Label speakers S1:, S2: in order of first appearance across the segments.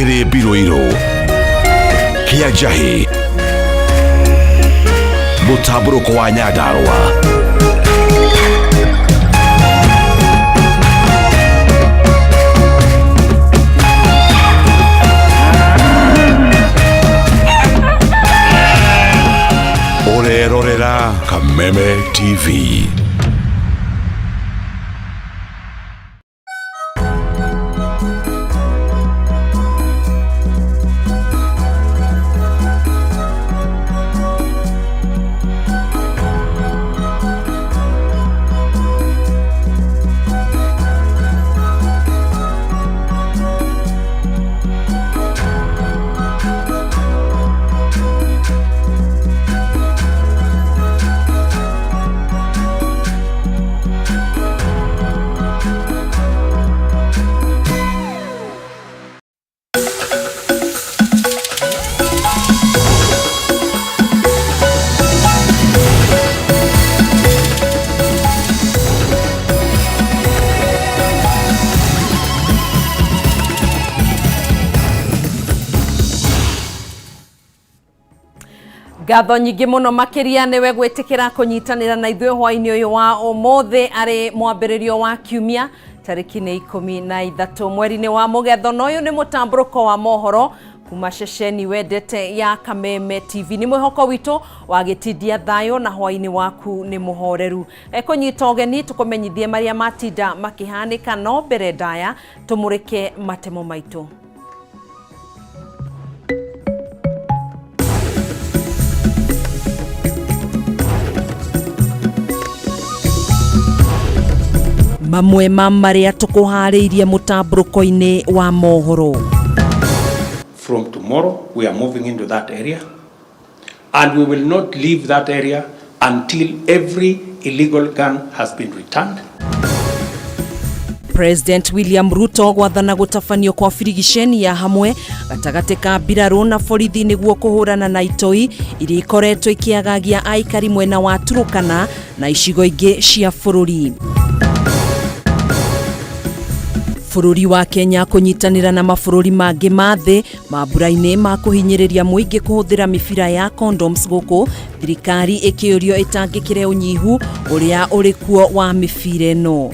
S1: Kere Biroiro Kia Jahi Mutaburuko wa Nyadarua Orerorera Kameme TV.
S2: Gatho nyingi muno makiria niwe gwitikira kunyitanira na ithuĩ hwaini uyu wa umuthi ari mwambĩrĩrio wa kiumia tariki ni 13 mweri-ini wa Mũgetho. Na uyu ni mutamburuko wa mohoro kuma ceceni wendete ya Kameme TV. Ni mwihoko witu wa gitindia thayo na hwaini waku ni muhoreru. Kunyita ũgeni tukumenyithie maria matinda makihanika no mbere ndaya tumurike matemo maitu. Mamwe maria tukuhariirie mutamburuko-ini wa mohoro.
S3: From tomorrow we are moving into that area and we will not leave that area until every illegal gun has been returned.
S2: President William Ruto gwathana gutafanio kwa firigisheni ya hamwe gatagati ka mbirarũ na borithi niguo kuhurana na itoi iria ikoretwo ikiagagia aikari mwena wa Turukana na icigo ingi cia bũrũri. Bũrũri wa Kenya kunyitanira na mabũrũri mangĩ ma thĩ mambura-inĩ ma kuhinyĩrĩria mũingĩ kuhuthira mĩbira ya condoms gũkũ thirikari ikĩũrio ĩtangĩkĩre ũnyihu ũrĩa ũrĩ kuo wa mĩbira ĩno.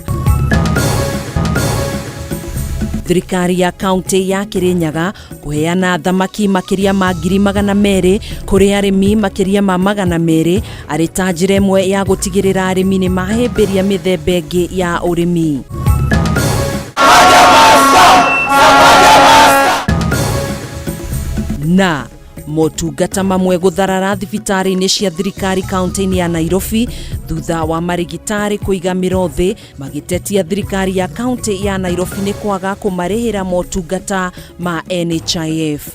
S2: Thirikari ya kaunti ya Kirinyaga kuheana thamaki makiria ma 200,000 kuri arimi makiria ma 200 arĩ ta njĩra ĩmwe ya gũtigĩrĩra arimi nĩ mahĩmbĩria mĩthemba ĩngĩ ya ũrĩmi. Na motungata mamwe gutharara thibitarĩ-inĩ cia thirikari kaunti-inĩ ya Nairobi thutha wa marigitari kuiga mirothi magitetia thirikari ya kaunti ya Nairobi nĩ kwaga kumarĩhĩra motungata ma NHIF.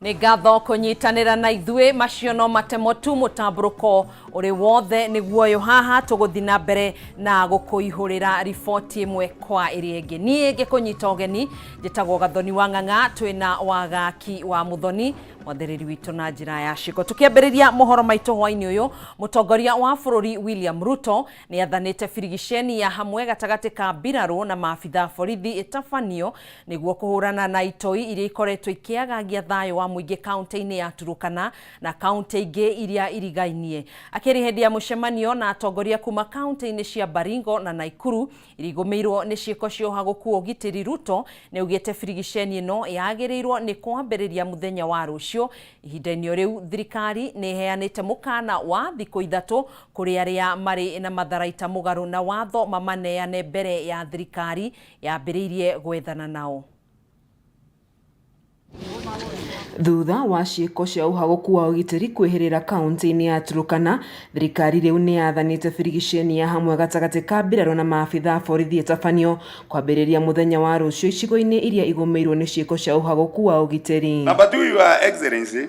S2: Ni gatho kunyitanira na ithuĩ macio no matemo tu mutamburuko uri wothe niguo yo haha tuguthi na mbere na gukuihurira riboti imwe kwa iri ingi. Nie ngikunyita ũgeni njĩtagwo Gathoni wa Ng'ang'a twina wagaki wa Muthoni mwathĩrĩri witũ na njĩra ya ciko. Tukiambĩrĩria mohoro maitũ hwaini ũyũ, mũtongoria wa bũrũri William Ruto nĩ athanĩte firigisheni ya hamwe gatagati ka mbirarũ na maabitha borithi ĩtabanio nĩguo kũhũrana na itoi iria ikoretwo ikiagagia thayũ wa mũingĩ kaunti-inĩ ya Turukana na kaunti ingĩ iria irigainie. Akĩrĩ hĩndĩ ya mũcemanio na atongoria kuma kaunti-inĩ cia Baringo na Naikuru irigũmĩirwo nĩ ciĩko cia ũhagũku ũgitĩri, Ruto nĩ augĩte firigisheni ĩno yagĩrĩirwo nĩ kwambĩrĩria mũthenya wa rũciũ. Ihinda-inĩ rĩu thirikari nĩ heanĩte mũkana wa thikũ 3 kũrĩ arĩa marĩ na matharaita mũgarũ na watho mamaneane mbere ya thirikari yambĩrĩirie gwethana nao.
S4: Thutha wa ciĩko cia ũhagũku wa ũgitĩri kwĩhĩrĩra kaunti-inĩ ya Turukana, thirikari rĩu nĩ yathanĩte firigisheni ya hamwe gatagati ka mbirarũ na maabitha borithi ĩtabanio kwambĩrĩria mũthenya wa rũciũ icigo-inĩ iria igũmĩirwo nĩ ciĩko cia ũhagũku wa ũgitĩri.
S5: Number 2, Your Excellency,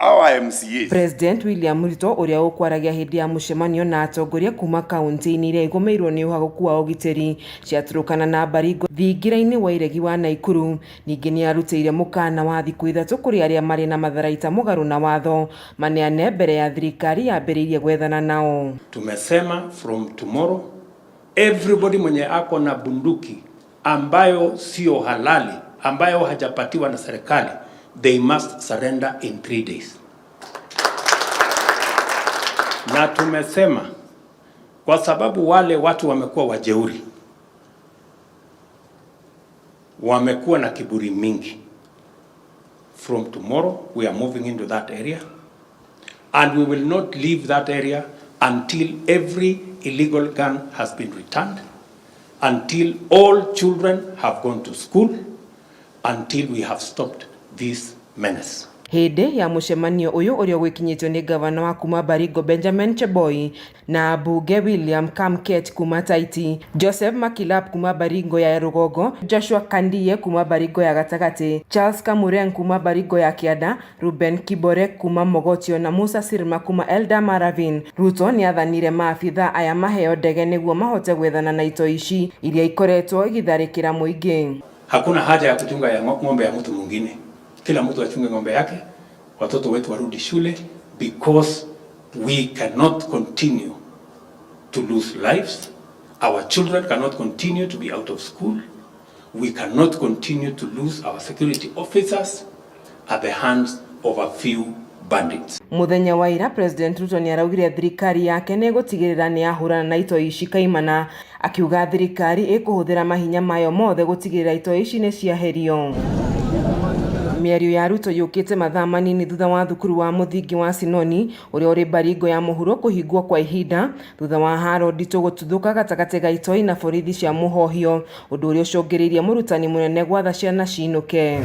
S5: our MCAs.
S4: President William Ruto uria ukwaragia hindi ya mucemanio na atongoria kuma kaunti-ini iria igomeirwo ni uhaguku wa ugitiri ciaturukana na Baringo thingira-ini wa iregi wa Naikuru. Ningi ni arutire mukana wa thiku ithatu kuri aria mari na matharaita mugaru na watho maneane mbere ya thirikari yambiriirie gwethana nao.
S3: Tumesema from tomorrow everybody mwenye ako na bunduki ambayo sio halali, ambayo hajapatiwa na serikali, they must surrender in 3 days. Na tumesema kwa sababu wale watu wamekuwa wajeuri, wamekuwa na kiburi mingi, from tomorrow we are moving into that area and we will not leave that area until every illegal gun has been returned, until all children have gone to school, until we have stopped this menace.
S4: Hindi ya mucemanio uyu uria gwikinyitio ni gavana wa kuma Baringo Benjamin Cheboi na bunge William Kamket kuma Taiti, Joseph Makilap kuma Baringo ya Rugogo, Joshua Kandie kuma Baringo ya Gatagati, Charles Kamureng kuma Baringo ya Kianda, Ruben Kibore kuma Mogotio na Musa Sirma kuma Elda Maravin. Ruto ni athanire maabitha aya maheo ndege niguo mahote gwethana na ito ici iria ikoretwo igitharikira muingi.
S3: Hakuna haja ya kuchunga ya ng'ombe ya mtu mwingine. Kila mtu achunge ng'ombe yake, watoto wetu warudi shule, because we cannot continue to lose lives. Our children cannot continue to be out of school. We cannot continue to lose our security officers at the hands of a few bandits.
S4: Muthenya wa ira President Ruto ni araugire thirikari yake ni gutigirira ni ahurana na ito ici kaimana, akiuga thirikari ikuhuthira mahinya mayo mothe gutigirira ito ici ni ciaherio. Miario ya Ruto yukite mathaa manini thutha wa thukuru wa muthingi wa Sinoni uria uri Baringo ya muhuro kuhingwo kwa ihinda thutha wa haro ndito gututhuka gatagati ga itoi na borithi cia muhohio, undu uria ucungiriirie murutani munene gwatha ciana ciinuke.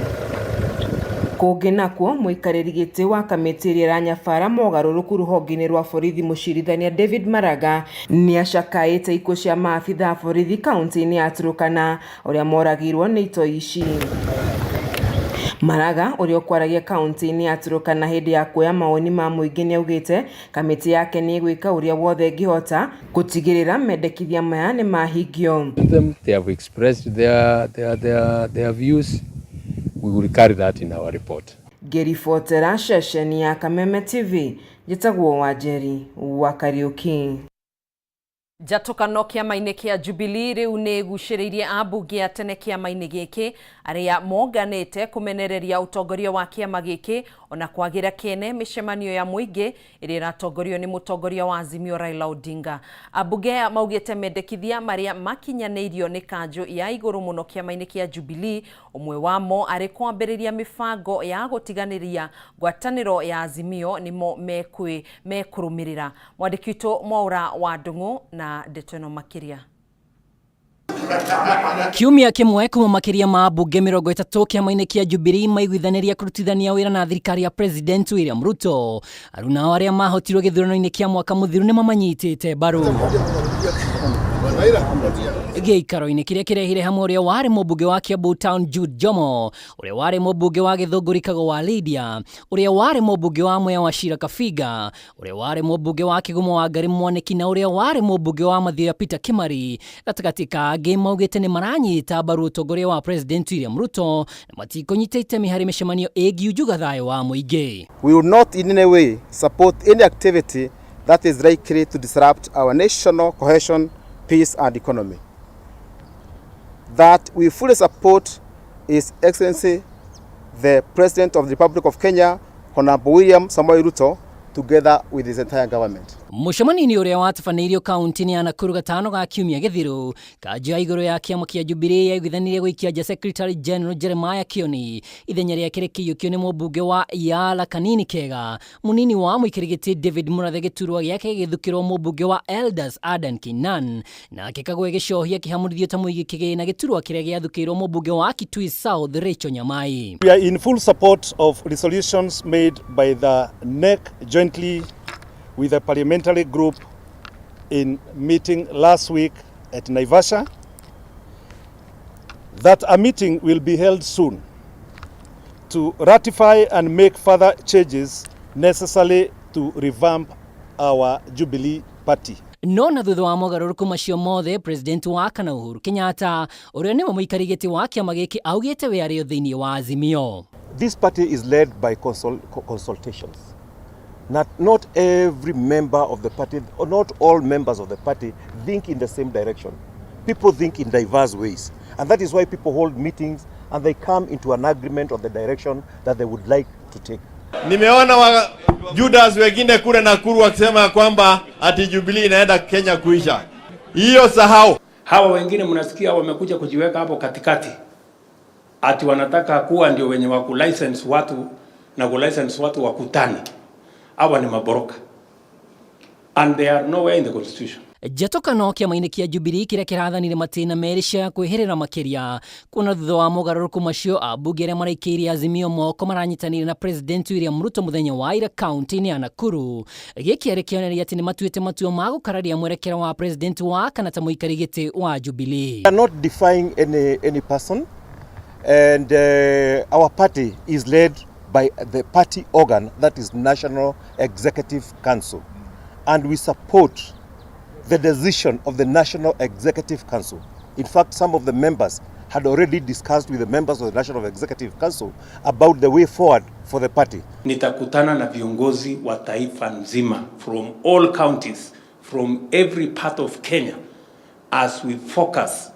S4: Kungi nakuo muikariri giti wa kamiti iria iranyabara mogaruruku ruhonge-ini rwa borithi mucirithania David Maraga ni acakaite ikuo cia maabitha borithi kaunti-ini ya Turkana uria moragirwo ni ito ici. Maraga uria kwaragia kaunti-ini ya Turkana hindi ya kuoya maoni ma muingi ni augite kamiti yake ni gwika uria wothe ngihota gutigirira mendekithia maya ni mahingio.
S6: They have expressed their views. We will carry that in our report.
S4: Gerifotera shesheni ya Kameme TV jitagwo Wanjeri wa Kariuki.
S2: Njatũkano kĩama-inĩ kĩa Jubilee rĩu nĩ gucĩrĩirie ambunge a tene kĩama-inĩ gĩkĩ arĩa monganĩte kũmenereria ũtongoria wa kĩama gĩkĩ ona kwagĩra kene mĩcemanio ya mũingĩ ĩrĩa ĩratongorio nĩ mũtongoria wa Azimio Raila Odinga. Ambunge aya maugĩte mendekithia marĩa makinyanĩirio nĩ kanjũ ya igũrũ mũno kĩama-inĩ kĩa Jubilee, ũmwe wamo arĩ kwambĩrĩria mĩbango ya gũtiganĩria ngwatanĩro ya Azimio nĩmo mekũrũmĩrĩra. Mwandĩki witũ Mwaura wa Ndung'u na ndeto ĩno makĩria.
S7: Kiumia kimwe kuma makiria ma bunge 30 kiama-inĩ kia Jubilee maiguithaniria kurutithania wira na thirikari ya President William Ruto, aruna aria mahotirwo gĩthurano-inĩ kia mwaka muthiru nĩ mamanyitĩte mbaru. Gĩikaro-inĩ kĩrĩa kĩrehire hamwe ũrĩa warĩ mũmbunge wa Kiambu Town Jude Jomo, ũrĩa warĩ mũmbunge wa Gĩthũngũri Kago wa Lydia, ũrĩa warĩ mũmbunge wa Mwea wa Shira Kafiga, ũrĩa warĩ mũmbunge wa Kigumo wa Ngari Mwaniki na ũrĩa warĩ mũmbunge wa Mathioya Peter Kimari, gatagatĩ ka angĩ maugĩte nĩ maranyita mbaru ũtongoria wa President William Ruto na matikũnyita itemi harĩ mĩcemanio ĩngiunjuga thayũ wa mũingĩ.
S8: We will not in any way support any activity that is likely to disrupt our national cohesion, peace and economy. That we fully support His Excellency the President of the Republic of Kenya, Honorable William Samoei Ruto, together with his entire government.
S7: Mũcemanio ũrĩa watabanĩirio kaunti-inĩ ya Nakuru gatano ga kiumia gĩthiru, kanjũ ya igũrũ ya kĩama kĩa Jubilee yaiguithanirie gũikia nja Secretary General Jeremiah Kioni, ithenya rĩake rĩkĩiyũkio nĩ mũmbunge wa Yala Kanini Kega, mũnini wa mũikarĩri gĩtĩ David Mũrathe gĩturwa gĩake gĩgĩthukĩrwo mũmbunge wa Elders Adan Kinan, nake Kagwe Gĩcohia kĩhamũrithio ta mũigi kĩgĩna gĩturwa kĩrĩa gĩathukĩirwo mũmbunge wa Kitui South Rachel Nyamai.
S9: We are in full support of resolutions made by the NEC jointly with the parliamentary group in meeting last week at Naivasha, that a meeting will be held soon to ratify and make further changes necessary to revamp our Jubilee Party.
S7: No na thutha wa mogarũrũku macio mothe, President wa kana Uhuru Kenyatta ũrĩa nĩ mũikarĩri gĩtĩ wa kĩama gĩkĩ augĩte we arĩ thĩinĩ wa Azimio.
S5: This party is led by consultations. Not every member of the party, or not all members of the party think in the same direction. People think in diverse ways. And that is why people hold meetings and they come into an agreement on the direction that they would like to take.
S10: Nimeona wa Judas wengine kule Nakuru wakisema kwamba ati Jubilee inaenda Kenya kuisha. Hiyo sahau.
S3: Hawa wengine mnasikia wamekuja kujiweka hapo katikati. Ati wanataka kuwa ndio wenye wa license watu na license watu wakutani. Hawa ni maboroka. And they are nowhere in the constitution.
S7: Njatũkano kĩama-inĩ kĩa Jubilee kĩrĩa kĩrathanire matĩna merĩ cia kwĩhĩrĩra makĩria kuona thutha wa mogarũrũku macio ambunge arĩa maraikĩirie Azimio moko maranyitanĩire na President William Ruto mũthenya wa ira kaunti-inĩ ya Nakuru. Gĩkĩ arĩ kĩonereria atĩ nĩ matuĩte matua ma gũkararia mwerekera wa President wa kana ta mũikari gĩtĩ wa Jubilee.
S5: We are not defying any person, and our party is led by the party organ, that is National Executive Council, and we support the decision of the National Executive Council. In fact, some of the members had already discussed with the members of the National Executive Council about the way forward for the party.
S3: Nitakutana na viongozi wa taifa nzima from all counties, from every part of Kenya, as we focus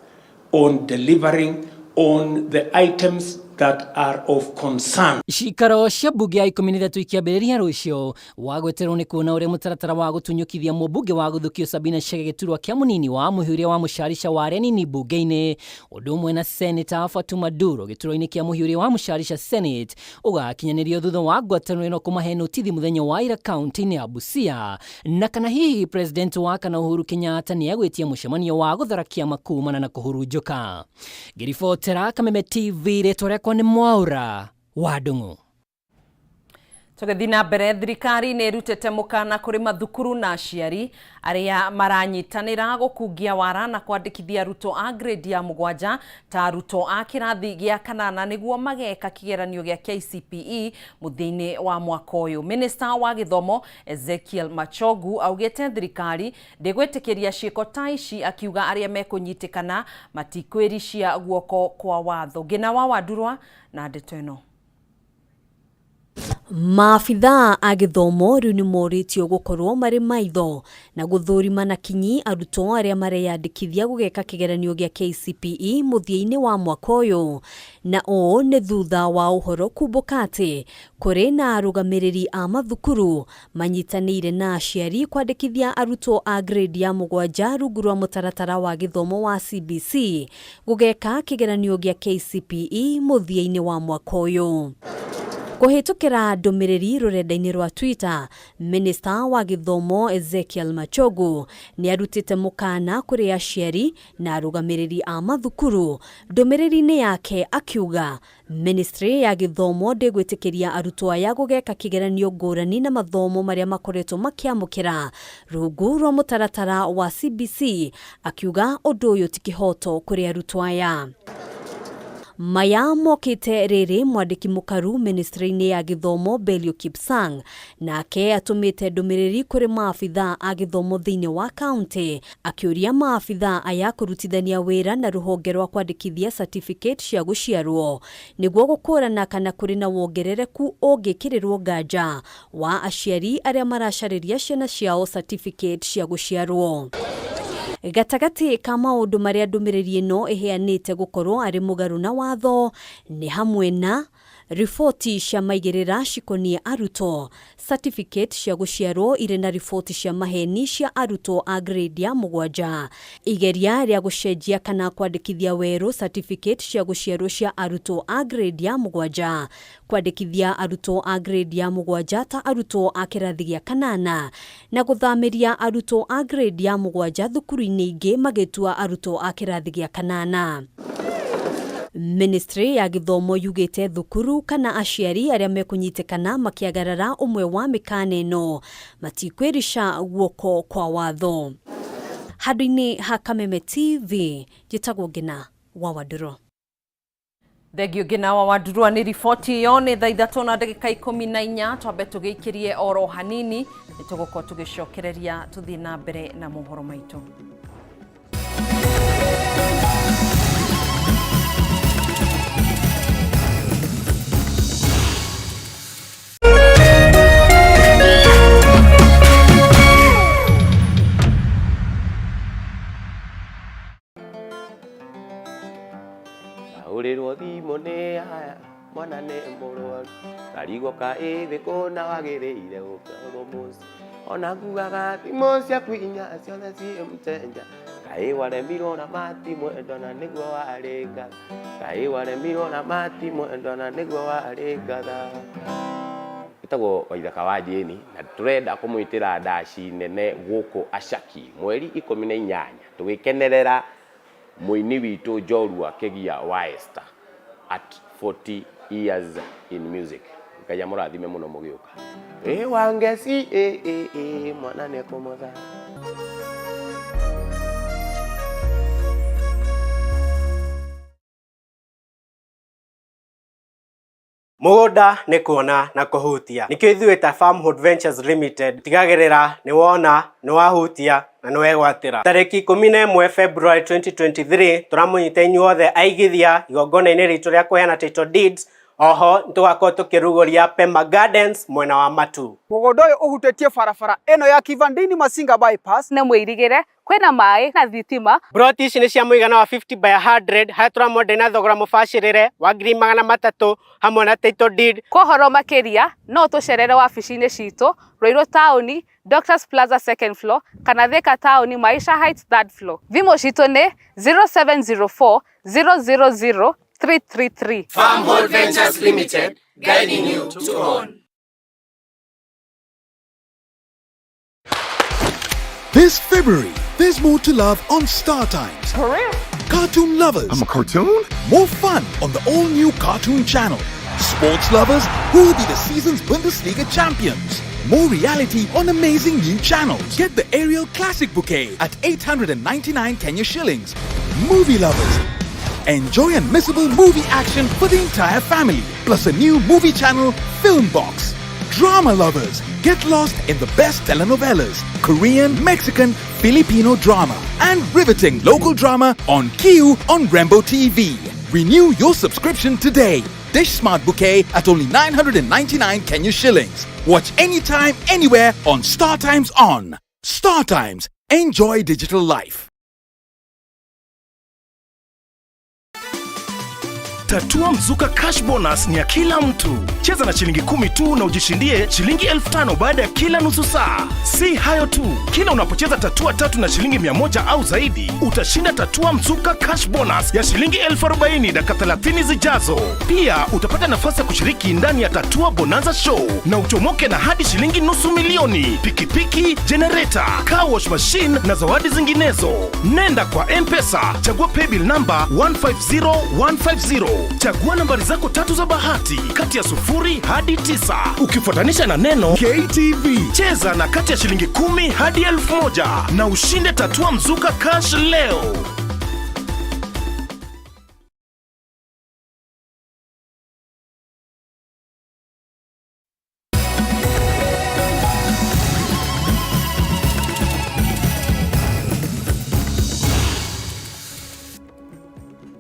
S3: on delivering on the items that are of concern.
S7: Cikaro cia mbunge ya 13 ikiambĩrĩria rũciũ wa gweterwo nĩ kuona ũrĩa mũtaratara wa gũtunyũkithia mũmbunge wa gũthukio Sabina Chege gĩturwa kĩa mũnini wa mũhiũria wa mũcarica wa Renini mbunge-inĩ ũndũ ũmwe na Senator Fatuma Duro gĩturwa-inĩ kĩa mũhiũria wa mũcarica Senate ũgakinyanĩrio thutha wa ngwatanĩro ĩno kũmahe notithi mũthenya wa ira kaunti-inĩ ya Busia, na kana hihi President wa kana Uhuru Kenyatta nĩ egwĩtia mũcemanio wa gũtharakia makumana na kũhurunjũka. Ngĩribotera Kameme TV rĩtwa rĩakwa nĩ Mwaura wa Ndung'u.
S2: Tũgĩthiĩ na mbere, thirikari nĩ ĩrutĩte mũkana kũrĩ mathukuru na aciari arĩa maranyitanĩra gũkungia wara na kwandĩkithia arutwo a grade ya 7 ta arutwo a kĩrathi gĩa 8 nĩguo mageka kĩgeranio gĩa KCPE mũthia-inĩ wa mwaka ũyũ. Minister wa Gĩthomo Ezekiel Machogu augĩte thirikari ndĩgwĩtĩkĩria ciĩko ta ici, akiuga arĩa mekũnyitĩkana matikwĩricia guoko kwa watho. Ngina wa Wandurwa na ndeto ĩno. Maabithaa a gĩthomo rĩu nĩ morĩtio gũkorwo marĩ maitho na gũthũrima na kinyi arutwo arĩa mareyandĩkithia gũgeka kĩgeranio gĩa KCPE mũthia-inĩ wa mwaka ũyũ, na ũũ nĩ thutha wa ũhoro kumbũka atĩ kũrĩ na arũgamĩrĩri a mathukuru manyitanĩire na aciari kwandĩkithia arutwo a grade ya 7 rungu rwa mũtaratara wa gĩthomo wa CBC gũgeka kĩgeranio gĩa KCPE mũthia-inĩ wa mwaka ũyũ. Kũhĩtũkĩra ndũmĩrĩri rũrenda-inĩ rwa Twitter, Minister wa Gĩthomo Ezekiel Machogu nĩ arutĩte mũkana kũrĩ aciari na arũgamĩrĩri a mathukuru. Ndũmĩrĩri-inĩ yake akiuga Ministry ya Gĩthomo ndĩgwĩtĩkĩria arutwo aya gũgeka kĩgeranio ngũrani na mathomo marĩa makoretwo makĩamũkĩra rungu rwa mũtaratara wa CBC, akiuga ũndũ ũyũ ti kĩhoto kũrĩ arutwo aya. Maya mokĩte rĩrĩ mwandĩki mũkaru Ministry-inĩ ya Gĩthomo Belio Kipsang nake atũmĩte ndũmĩrĩri kũrĩ maabithaa a gĩthomo thĩinĩ wa kaunti akĩũria maabithaa aya kũrutithania wĩra na rũhonge rwa kwandĩkithia certificate cia gũciarwo nĩguo gũkũrana kana kũrĩ na wongerereku ũngĩkĩrĩrwo nganja wa aciari arĩa maracarĩria ciana ciao certificate cia gũciarwo. Gatagati ka maũndũ marĩa ndũmĩrĩri ĩno ĩheanĩte gũkorwo arĩ mũgarũ na watho nĩ hamwe na riboti cia maigĩrĩra cikonie arutwo, certificate cia gũciarwo irĩ na riboti cia maheni cia arutwo a grade ya 7, igeria rĩa gũcenjia kana kwandĩkithia werũ certificate cia gũciarwo cia arutwo a grade ya 7, kwandĩkithia arutwo a grade ya 7 ta arutwo a kĩrathi gĩa 8 na gũthamĩria arutwo a grade ya 7 thukuru-inĩ ingĩ magĩtua arutwo a kĩrathi gĩa 8. Ministry ya Gĩthomo yugĩte thukuru kana aciari arĩa mekũnyitĩkana makĩagarara ũmwe wa mĩkana ĩno matikwĩrica guoko kwa watho. Handũ-inĩ ha Kameme TV, njĩtagwo Ngina wa Wandurwa. Thegio ginawa wadurua ni ripoti yo ni thaa 3:14 twambe tugiikirie oro hanini nitugukorwo tugicokereria tuthii na mbere na mohoro maitu.
S11: Uriro thimo ne haya mwana ne murwaru tarigo ka ithiko na wagiriire ukoro musi ona ngugaga thimo cia kwinya ciothe ci mtenja kai waremirwo na mati mwendo na niguo waringa kai waremirwo na mati mwendo na niguo waringa itagwo Waithaka wa Jeni na turenda kumwitira ndaci nene guku Acaki mweri 18 tugikenerera muini witu Njorua Kegia wa Esther at 40 years in music. Kaya murathime muno mugiuka. Wangeci mwana ne komoza.
S12: Mugoda ne kuona na kuhutia nikio ithuĩ ta Farmhood Ventures Limited tigagerera ni wona ni wahutia na ni wegwatira tariki 11 February 2023 turamunyite inyuothe aigithia igongona-inĩ ritũ rĩa kuheana title deeds. Oho ntugakorwo tukiruguria Pema Gardens mwena wa Matu.
S13: Mugondo ũyũ ũhutĩtie barabara ĩno ya Kivandini Masinga bypass na mwĩrigĩre kwĩna maĩ na thitima.
S12: Broti ici nĩ cia mũigana wa 50 by 100 harĩa tũramwendia na thogora mũbacĩrĩre wa 300,000 hamwe na title deed.
S13: Kwa ũhoro makĩria no tũcerere wabici-inĩ citũ Ruiru Taũni Doctors Plaza 2nd floor kana Thika Taũni Maisha Heights 3rd floor. Thimũ citũ nĩ 0704 000 333.
S14: Farmhood Ventures Limited, guiding you to own.
S1: This February, there's more to love on Star Times.
S14: For real?
S1: Cartoon lovers.
S14: I'm a cartoon?
S1: More fun on the all-new Cartoon Channel. Sports lovers, who will be the season's Bundesliga champions. More reality on amazing new channels. Get the Ariel Classic Bouquet at 899 Kenya shillings. Movie lovers, enjoy unmissable movie action for the entire family, plus a new movie channel, Film Box. Drama lovers, get lost in the best telenovelas, Korean, Mexican, Filipino drama, and riveting local drama on Kiu on Rembo TV. Renew your subscription today. Dish Smart Bouquet at only 999 Kenya shillings. Watch anytime, anywhere on Star Times On. Star Times. Enjoy digital life.
S15: Tatua Mzuka Cash Bonus ni ya kila mtu. Cheza na shilingi 10 tu na ujishindie shilingi 5,000 baada ya kila nusu saa. Si hayo tu, kila unapocheza tatua 3 na shilingi 100 au zaidi, utashinda Tatua Mzuka Cash Bonus ya shilingi 40,000 dakika 30 zijazo. Pia utapata nafasi ya kushiriki ndani ya Tatua Bonanza Show na uchomoke na hadi shilingi $500,000, pikipiki, generator, car wash machine na zawadi zinginezo. Nenda kwa M-Pesa, chagua paybill number 150150. Chagua nambari zako 3 za bahati kati ya 0 hadi 9 ukifuatanisha na neno KTV. Cheza na kati ya shilingi 10 hadi 1,000 na ushinde Tatua Mzuka Cash leo.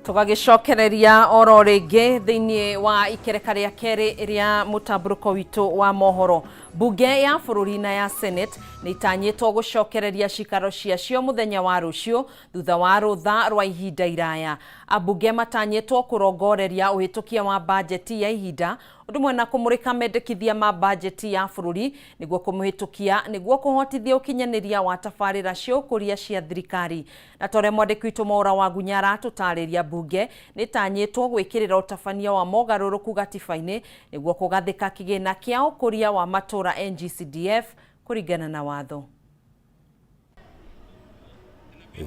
S2: Tugagicokereria oro ringi thiini wa ikereka ria keri ria mutamburuko witu wa mohoro. Bunge ya bururi na ya Senate ni itanyitwo gucokereria cikaro ciacio muthenya wa rucio thutha wa rutha rwa ihinda iraya. Abunge matanyitwo kurongoreria uhitukia wa bajeti ya ihinda udumwe na kumurika mendekithia ma bajeti ya bururi niguo kumuhitukia niguo kuhotithia ukinyaniria wa tabarira cia ukuria cia thirikari. Na tore mwandiki witu Mwaura wa Gunyara tutariria bunge ni tanyitwo gwikirira utabania wa mogaruruku gatiba-ini niguo kugathika kigina kia ukuria wa matura NGCDF kuringana na watho.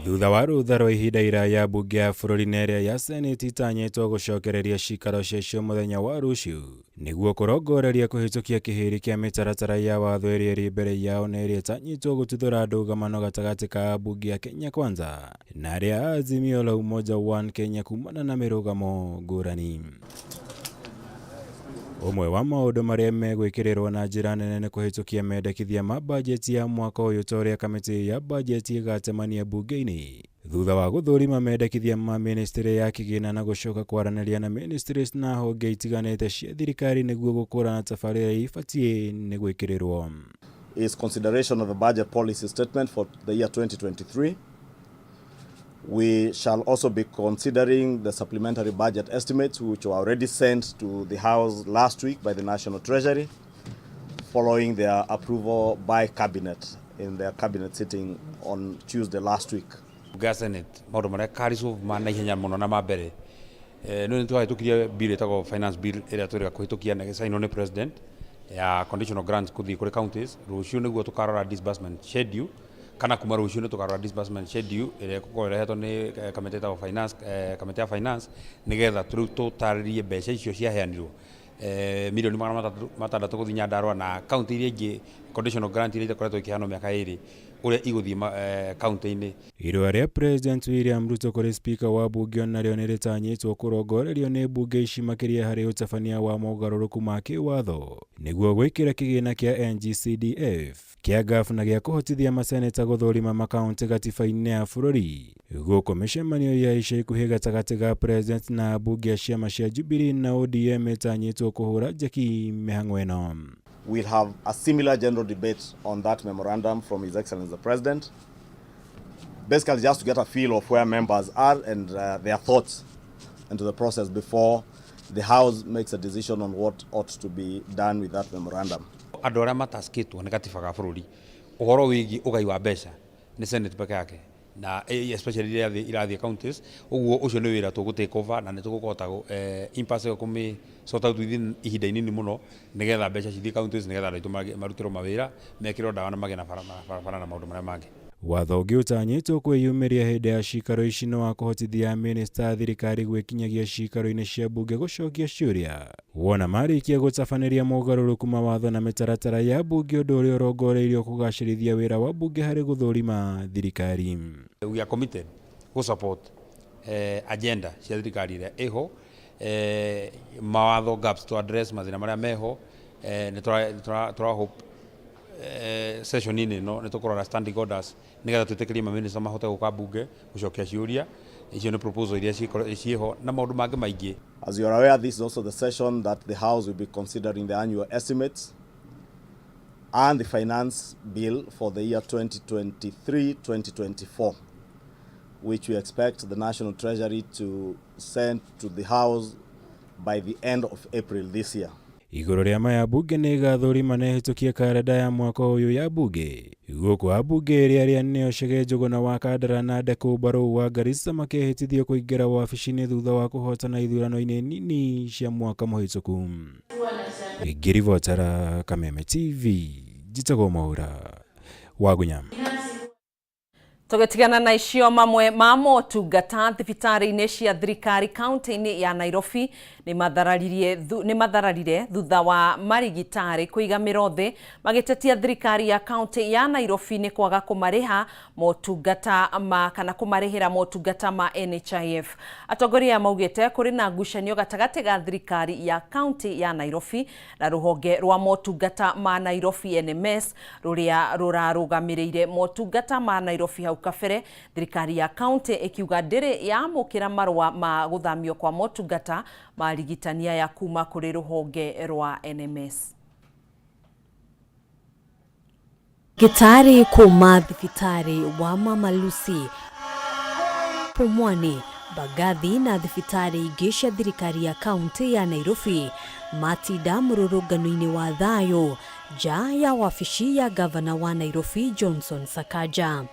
S16: Thutha wa rutha rwa ihinda iraya mbunge ya bũrũri na ĩrĩa ya seneti itanyĩtwo gũcokereria cikaro ciacio mũthenya wa rũciũ nĩguo kũrongoreria kũhĩtũkia kĩhĩri kĩa mĩtaratara ya watho ĩrĩa ĩrĩ mbere yao na ĩrĩa itanyĩtwo gũtuthũra ndũgamano gatagatĩ ka mbunge ya Kenya Kwanza na arĩa a Azimio la Umoja One Kenya kumana na mĩrũgamo ngũrani. Ũmwe wa maũndũ marĩa megwĩkĩrĩrwo na njĩra nene nĩ kũhĩtũkia mendekithia ma bajeti ya mwaka ũyũ ta ũrĩa kamĩtĩ ya bajeti ĩgatemania mbunge-inĩ thutha wa gũthũrima mendekithia ma ministry ya kĩgĩna na gũcoka kwaranĩria na ministries na honge itiganĩte cia thirikari nĩguo gũkũrana tabarĩra ibatiĩ nĩ gwĩkĩrĩrwo.
S8: Is consideration of the budget policy statement for the year 2023. We shall also be considering the supplementary budget estimates which were already sent to the House last week by the National Treasury following their approval by Cabinet in their Cabinet sitting on Tuesday last week.
S17: Senate maũndũ marĩa kariso na ihenya mũno na mambere nĩ twahĩtũkirie bill ĩtagwo finance bill ĩrĩa tũrĩga kũhĩtũkia na gĩcainwo nĩ president ya conditional grants kũthiĩ kũrĩ counties rũciũ nĩguo tũkarora disbursement schedule kana kuma rũciũ nĩ tũkarora disbursement schedule ĩrĩa ĩkoragwo ĩrehetwo nĩ kamĩtĩ ĩtagwo finance kamĩtĩ ya finance nĩgetha tũtarĩrie mbeca icio ciaheanirwo milioni 600 gũthiĩ Nyandarua na county iria ingĩ conditional grant iria ikoretwo ikiheanwo mĩaka ĩrĩ ũrĩa igũthiĩ county-inĩ.
S16: Irũa rĩa President William Ruto kũrĩ speaker wa bunge narĩo nĩ rĩtanyĩtwo kũrongorerio nĩ bunge ici makĩria harĩ ũtabania wa mogarũrũku ma kĩwatho nĩguo gwĩkĩra kĩgĩna kĩa NGCDF kĩa GAF na gĩa kũhotithia maseneta gũthũrima makaunti gatiba-inĩ ya bũrũri gũkũ mĩcemanio ya ica ikuhĩ gatagatĩ ga president na bunge ya ciama cia Jubilee na ODM ĩtanyĩtwo kũhũra njeki mĩhang'o ĩno.
S8: We'll have a similar general debate on that memorandum from His Excellency the President. Basically just to get a feel of where members are and their thoughts into the process before the House makes a decision on what ought to be done with that memorandum.
S17: Andũ arĩa mataskĩtwo nĩ gatiba ga bũrũri ũhoro wĩgiĩ ũgai wa mbeca nĩ Senate peke yake na especially irathiĩ counties ũguo ũcio nĩ wĩra tũgũ-take over na nĩ tũgũkota impasse kũmĩ sort out within ihinda inini mũno nĩgetha mbeca cithiĩ counties nĩgetha andũ marutĩrwo mawĩra mekĩrwo ndawa na magĩe na barabara na maũndũ marĩa mangĩ.
S16: Watho ũngĩ ũtanyĩtwo kwĩyumĩria hĩndĩ ya cikaro ici nĩ wa kũhotithia minista thirikari gwĩkinyagia cikaro-inĩ cia bunge gũcokia ciũria wona marĩkia gũtabanĩria mogarũrũku mawatho na mĩtaratara ya bunge ũndũ ũrĩa ũrongoreirio kũgacĩrithia wĩra wa bunge harĩ gũthũrima thirikari.
S17: We are committed to support agenda cia thirikari ĩrĩa ĩho mawatho gaps to address mathĩna marĩa meho nĩ hope session ini no nĩ tũkũrora standing orders nĩgetha twĩtĩkĩrie maminista mahote gũka bunge gũcokia ciũria icio nĩ proposal iria ciĩho na maũndũ mangĩ maingĩ.
S8: As you are aware, this is also the session that the House will be considering the annual estimates and the finance bill for the year 2023-2024, which we expect the National Treasury to send to the House by the end of April this year.
S16: Igũrũ rĩa maya bunge nĩ igathũrima na ĩhĩtũkie karenda ya mwaka ũyũ ya bunge gũkũ abunge ĩrĩa nĩyo Chege Njũgũna wa Kandara na Ndekũ Barũũ wa Garissa makĩhĩtithio kũingĩra wabici-inĩ thutha wa kũhotana ithurano-inĩ nini cia mwaka mũhĩtũku. Ngĩribotera Kameme TV njitagwo Mwaura wa Gunyama.
S2: Tũgĩtigana na icio mamwe ma motungata thibitarĩ-inĩ cia thirikari kaunti-inĩ ya Nairobi nĩ mathararire thutha wa marigitari kũiga mĩro magĩtetia thirikari ya kaunti ya Nairobi nĩ kwaga kũmarĩha motungata kana kũmarĩhĩra motungata ma NHIF. Atongoria maugĩte kũrĩ na ngucanio gatagatĩ ga thirikari ya kaunti ya Nairobi na rũhonge rwa motungata ma Nairobi NMS rũrĩa rũrarũgamĩrĩire motungata ma Nairobi hau kabere. Thirikari ya kaunti ĩkiuga ndĩrĩ yamũkĩra marũa ma gũthamio kwa motungata ma rigitania ya kuma kũrĩ rũhonge rwa NMS.
S18: Gĩtarĩ kuma thibitarĩ wa Mama Lucy, Pumwani, Bagathi na thibitarĩ ingĩ cia thirikari ya kaunti ya Nairobi matinda mũrũrũngano-inĩ wa thayũ nja ya wabici ya gavana wa Nairobi Johnson Sakaja.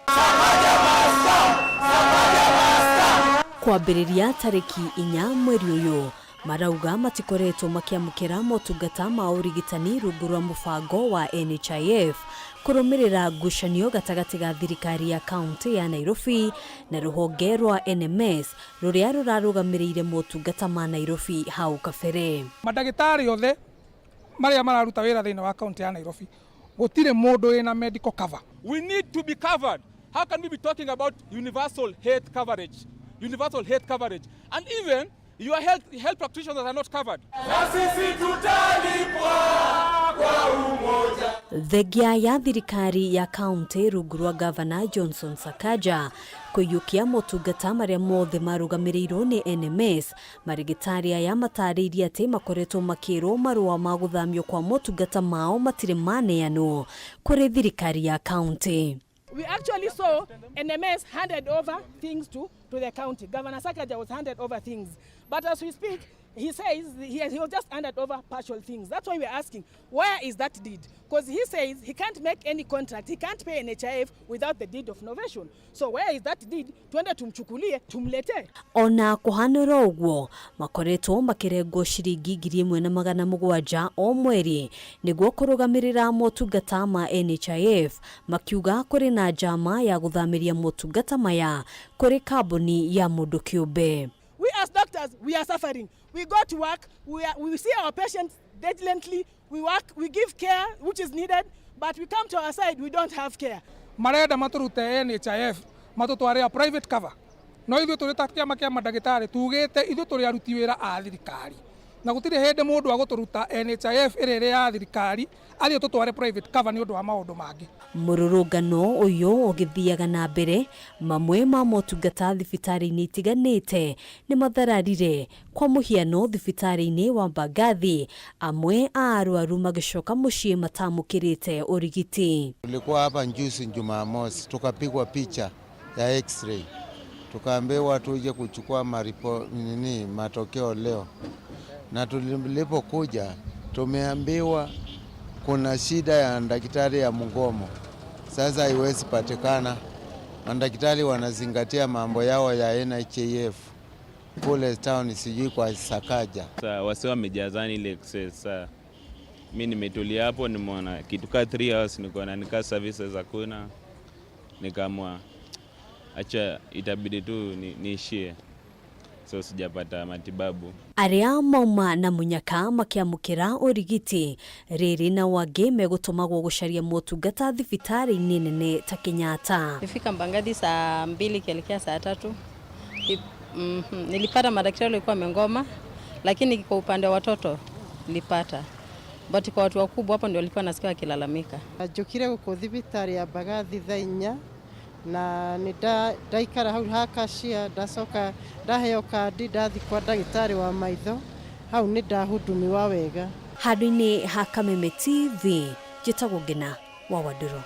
S18: Kwambĩrĩria tarĩki 4 mweri ũyũ, marauga matikoretwo makiamukira motungata ma urigitani rungu rwa mubango wa NHIF kurumirira ngucanio gatagati ga thirikari ya kaunti ya Nairobi na ruhonge rwa NMS ruria rurarugamiriire motungata ma Nairobi hau kabere.
S19: Madagitari othe maria mararuta wira thiini wa kaunti ya Nairobi gutire mundu ina medical cover.
S20: We need to be covered. How can we be talking about universal health coverage? Universal health coverage. And even your health practitioners are not covered.
S18: Thegia ya thirikari ya kaunti rungu rwa Gavana Johnson Sakaja kuyukia motungata maria mothe marugamirirwo ni NMS, marigitari aya matariria ati makoretwo makirwo marua ma guthamio kwa motungata mao matire maneanwo kuri thirikari ya kaunti.
S21: We actually saw NMS handed over things to the county. Governor Sakaja was handed over things. But as we speak, he says he was just handed over partial things. That's why we're asking, where is that deed? Because he says he can't make any contract, he can't pay NHIF without the deed of novation. So where is that deed? Tuende tumchukulie, tumlete.
S18: Ona kuhanura uguo, makoretwo makirengwo ciringi 1,700 o mweri niguo kurugamirira motungata ma NHIF, makiuga kuri na njama ya guthamiria motungata maya kuri kambuni ya mundu kiumbe.
S21: We as doctors, we are suffering. We go to work, we see our patients diligently, we work, we give care which is needed, but we come to our side, we don't have care.
S19: Marenda maturute NHIF, matutware private cover. No ithu turi takia makia madagitari tugite ithu turi aruti wira a thirikari. Na gutire hende mundu aguturuta NHIF irere ya thirikari athi tutware private cover ni undu wa maundu mangi.
S18: Mururungano uyu ugithiaga na mbere, mamwe ma motungata thibitari-ini itiganite ni mathararire, kwa muhiano thibitari-ini wa Mbagathi amwe a arwaru magicoka mucii matamukirite urigiti.
S22: Tulikuwa hapa njuzi Jumamosi, tukapigwa picha ya x-ray, tukaambiwa tuje kuchukua matokeo leo, na tulipokuja tumeambiwa kuna shida ya daktari ya mgomo. Sasa haiwezi patikana. Madaktari wanazingatia mambo yao ya NHIF kule town, sijui kwa Sakaja.
S23: Sasa wase wamejazani ile excess. Mimi nimetulia hapo, nimeona kitu ka 3 hours niko na nika services hakuna, nikamwa acha itabidi tu niishie. So sijapata matibabu.
S18: Aria mauma na munyaka makiamukira urigiti riri na wage megutumagwo gucaria motungata thibitari-ini nene ta Kenyatta.
S24: Nilifika Mbagathi saa 2 kielekea saa 3. Nilipata madaktari walikuwa wamengoma, lakini kwa upande wa watoto nilipata. But kwa watu wakubwa hapo ndio walikuwa nasikia wakilalamika.
S25: Njukire guku thibitari ya Mbagathi thaa 4 na ni daikara hau hakashia ndacoka ndaheo kandi ndathi kwa ndagitari wa maitho hau ni ndahudumiwa wega.
S18: Handũ-inĩ ha Kameme TV njĩtagwo Ngina wa Waduro.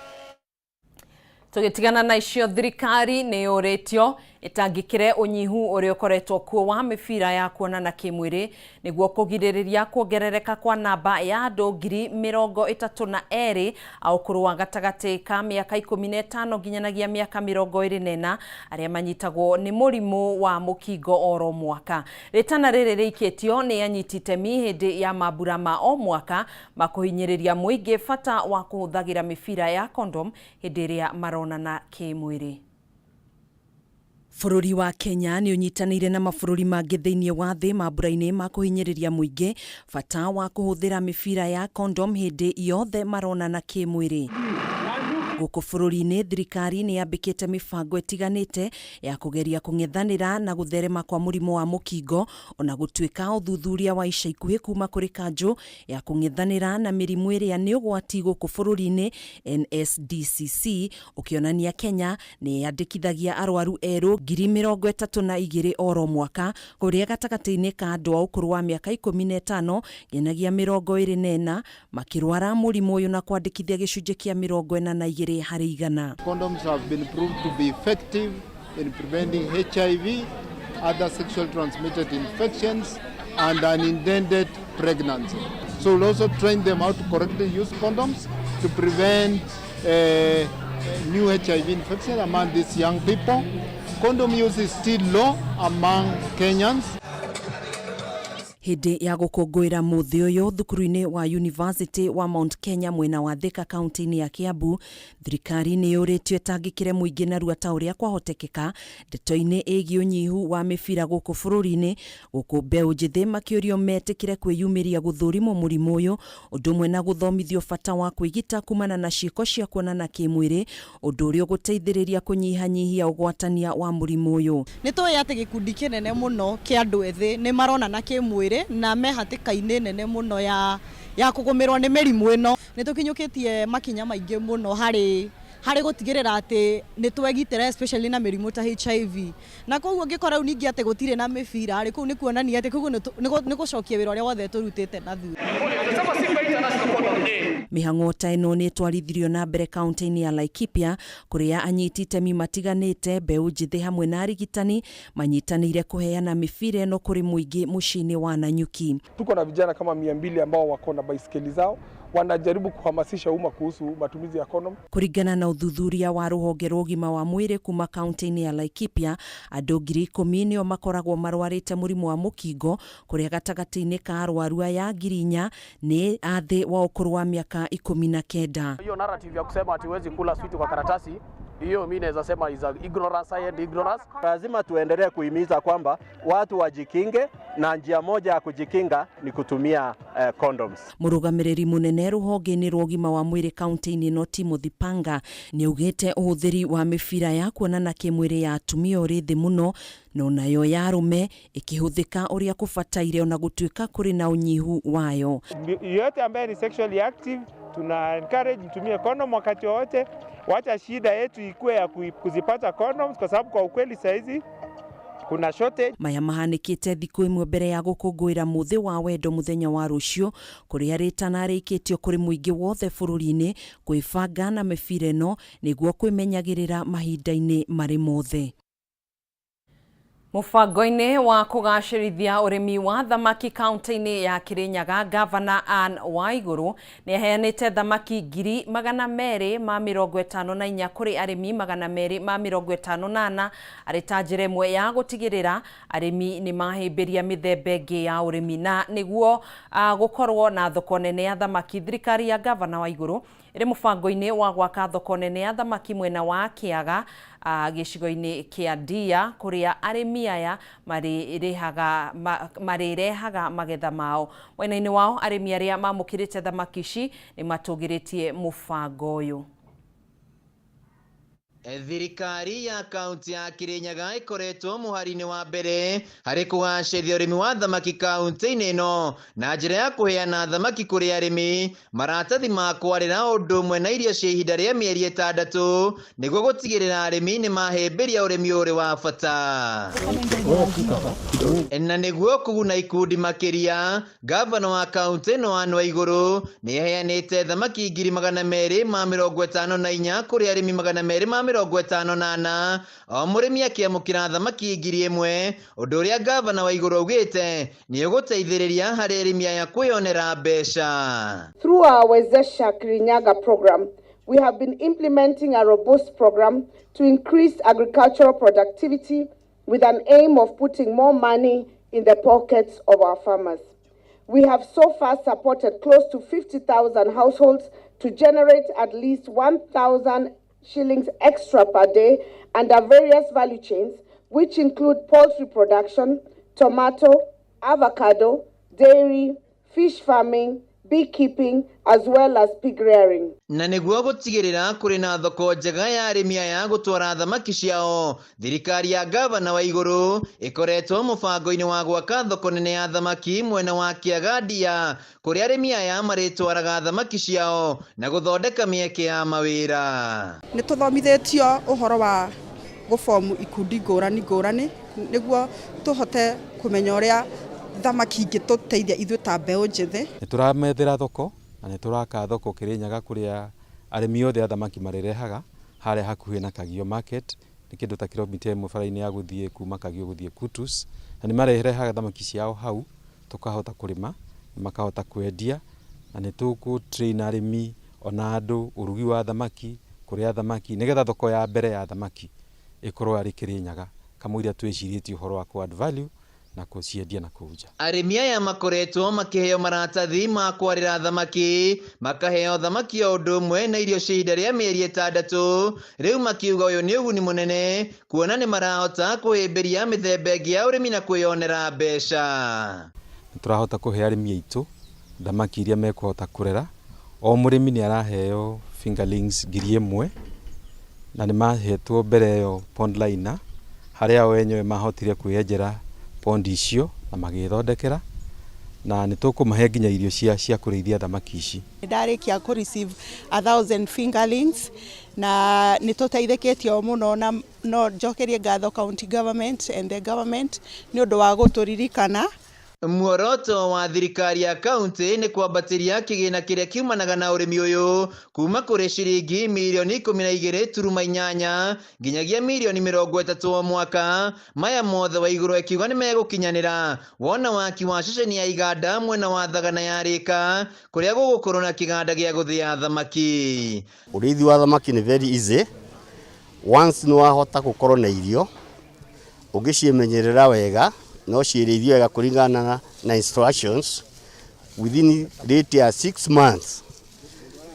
S2: Tugitigana na icio thirikari ni yoretio itangikire unyihu uri ukoretwo kuo wa mibira ya kuonana kimwiri niguo kugiririria kuongerereka kwa namba ya andu 32,000 au kuruwa gatagati ka miaka 15 nginyanagia miaka 24 aria manyitagwo ni murimu wa mukingo oro mwaka. Ritana riri rikitio ni anyitite mihindi ya mabura ma o mwaka makuhinyiriria muingi fata wa kuhuthagira mibira ya condom hindi iria maronana kimwiri. Bururi wa Kenya ni unyitanire na mabũrũri mangĩ thĩinĩ wa thĩ mambura-inĩ ma kũhinyĩrĩria mũingĩ bata wa kũhũthĩra mĩbira ya condom hĩndĩ yothe maronana kĩmwĩrĩ. Gũkũ bũrũri-inĩ thirikari nĩ yambĩkĩte mĩbango ĩtiganĩte ya kũgeria kũng'ethanĩra na gũtherema kwa mũrimũ wa mũkingo, ona gũtuĩka ũthuthuria wa ica ikuhĩ kuma kũrĩ kanjũ ya kũng'ethanĩra na mĩrimũ ĩrĩa nĩ ũgwati gũkũ bũrũri-inĩ NSDCC ũkĩonania Kenya nĩ yandĩkithagia arwaru erũ 32,000 oro mwaka, kũrĩa gatagatĩ-inĩ ka andũ a ũkũrũ wa mĩaka 15 nginyagia 24 makĩrwara mũrimũ ũyũ na kwandĩkithia gĩcunjĩ kĩa 42 harĩ igana.
S26: Condoms have been proved to be effective in preventing HIV, other sexually transmitted infections, and unintended pregnancy. So we'll also train them how to correctly use condoms to prevent new HIV infection among these young people. Condom use is still low among Kenyans.
S2: Hindi ya gukungwira muthi uyu thukuru-ini wa University wa Mount Kenya mwena wa Thika kaunti-ini ya Kiambu, thirikari ni yuritio itangikire muingi narua ta uria kwahotekeka ndeto-ini igi unyihu wa mibira guku bururi-ini, guku mbeu njithi makiurio metikire kwiyumiria guthurimwo murimu uyu undu umwe na guthomithio bata wa kwigita kumana na ciiko cia kuonana kimwiri, undu uria uguteithiriria kunyihanyihia ugwatania wa murimu uyu.
S3: Nitoi ati gikundi kinene muno kia andu ethi ni maronana kimwiri na mehatikaine nene muno ya kugumirwo ni mirimu ino. Nitukinyukitie makinya maingi muno hari gutigirira ati nitwegitira especially na mirimu ta HIV, na koguo ngikora uningi ati gutire na mibira ari kuu ni kuonania ati koguo ni gucokia wira uria wothe turutite na thu.
S2: Mihang'o ta ino ni twarithirio na mbere kaunti-ini ya Laikipia kuria anyiti itemi matiganite mbeu njithi hamwe na arigitani manyitanire kuheana mibira ino kuri muingi muciini wa Nanyuki.
S19: Tuko na vijana kama 200 ambao wako na baiskeli zao, wanajaribu kuhamasisha umma kuhusu matumizi ya kondom.
S2: Kuringana na uthuthuria wa ruhonge rwa ugima wa mwiri kuma kaunti-ini ya Laikipia, andu 10,000 nio makoragwo marwarite murimu wa mukingo, kuria gatagati-ini ka arwaru aya 4,000 ni athi wa ukuru wa miaka 19.
S4: Hiyo narrative ya kusema ati huwezi kula sweet kwa karatasi, hiyo mimi naweza sema is ignorance and ignorance.
S12: Lazima tuendelee kuhimiza kwamba watu wajikinge, na njia moja ya kujikinga ni kutumia condoms.
S2: Murugamiriri munene ruhonge-ini rwa ugima wa mwiri kaunti-ini no Timothy Panga ni ugite uhuthiri wa mibira ya kuonana kimwiri ya atumia uri thi muno, no nayo ya arume ikihuthika uria kubataire ona gutuika kuri na unyihu wayo.
S5: Yote ambaye ni sexually active tuna encourage mtumie condom wakati wote. Wacha shida yetu ikue ya kuzipata condoms, kwa sababu kwa ukweli saizi kuna shortage.
S2: Maya mahanikite thiku imwe mbere ya gukungwira muthi wa wendo muthenya wa rucio, kuria ritana rikitio kuri muingi wothe bururi-ini kwibanga na mibira ino niguo kwimenyagirira mahinda-ini mari mothe. Mubango-ini wa kugacirithia urimi wa thamaki kaunti-ini ya Kirinyaga, Gavana Anne Waiguru ni aheanite thamaki 254 kuri arimi 254 ari ta njira imwe ya gutigirira arimi ni mahimbiria mithemba ingi ya urimi, na niguo gukorwo na thoko nene ya thamaki. Thirikari ya Gavana Waiguru iri mubango-ini wa gwaka thoko nene ya thamaki mwena wa Kiaga gicigo-ini kia Ndia, kuria arimi aya marirehaga magetha mao. Mwena-ini wao arimi aria mamukirite thamaki ici ni matugiritie mubango uyu.
S6: Thirikari ya kaunti ya Kirinyaga ikoretwo muhari-ini wa mbere hari kugacirithia urimi wa thamaki kaunti-ini ino na njira ya kuheana thamaki kuri arimi maratathi ma kwarira undu umwe na irio cia ihinda ria mieri 6 niguo gutigirira arimi ni mahimbiria urimi uri wa bata. Na niguo kuguna ikundi makiria, Gavana wa kaunti ino Anne Waiguru ni aheanite thamaki 254 kuri arimi 258 o murimi akiamukira thamaki 1,000, undu uria Gavana Waiguru augite ni uguteithiriria hari arimi aya kwionera mbeca.
S9: Through our Wezesha Kirinyaga program, we have been implementing a robust program to increase agricultural productivity with an aim of putting more money in the pockets of our farmers. We have so far supported close to 50,000 households to generate at least 1,000 shillings extra per day under various value chains, which include poultry production, tomato, avocado, dairy, fish farming, beekeeping, as well as pig rearing.
S6: Na niguo gutigirira kuri na thoko njega ya arimi aya gutwara thamaki ciao, thirikari ya Gavana Waiguru ikoretwo mubango-ini wa gwaka thoko nene ya thamaki mwena wa Kiaga Ndia, kuri arimi aya maritwaraga thamaki ciao na guthondeka mieke ya mawira.
S10: Ni tuthomithitio uhoro wa gufomu ikundi ngurani niguo tuhote kumenya uria thamaki ingituteithia ithuĩ ta mbeũ njithi.
S17: Ni turamethera thoko na ni turaka thoko Kirinyaga kuria arimi othe a thamaki marirehaga haria hakuhi na Kagio market, ni kindu ta kilomita 1 bara-ini ya guthie kuma Kagio guthie Kutus, na ni marehaga thamaki ciao hau tukahota kurima makahota kwendia, na ni tuku train arimi ona andu urugi wa thamaki kuria thamaki nigetha thoko ya mbere ya thamaki ikorwo ari Kirinyaga kamwira twiciritie uhoro wa ku add value
S1: na kuciendia na kuja.
S6: Arĩmi aya makoretwo makĩheo maratathi ma kwarĩra thamaki, makaheo thamaki o ũndũ ũmwe na irio cia ihinda rĩa mĩeri 6. Rĩu makiuga ũyũ nĩ ũguni mũnene kuona nĩ marahota kũhĩmbĩria mĩthemba ĩngĩ ya ũrĩmi na kwĩyonera mbeca.
S1: Turahota kũhe arĩmi aitũ thamaki iria mekũhota kũrera. O mũrĩmi nĩ araheo fingerlings 1,000 na nĩ mahetwo mbere ĩyo pond liner harĩa o enyewe mahotire kwĩyenjera pond icio na magĩthondekera, na nĩ tũkũmahe nginya irio cia kũrĩithia thamaki ici.
S7: Ndarĩkia kũ receive 1,000 fingerlings na nĩ tũteithĩkĩtio mũno na no njokerie ngatho county government and the government nĩ ũndũ wa gũtũririkana.
S6: Muoroto wa thirikari ya kaunti nĩ kwambatĩria kĩgĩna kĩrĩa kiumanaga na ũrĩmi ũyũ kuma kũrĩ ciringi mirioni 12.8 nginyagia mirioni 30 o mwaka. Maya mothe wa igũrũ ekiuga nĩ megũkinyanĩra wona waki wa ceceni ya iganda mwena wa Thagana ya Rĩka kũrĩa gũgũkorwo na kĩganda gĩa gũthĩa thamaki.
S11: Ũrĩithi wa thamaki nĩ very easy once nĩ wahota gũkorwo na irio ũgĩcimenyerera wega no ciĩrĩithio wega kũringana na instructions within rate ya 6 months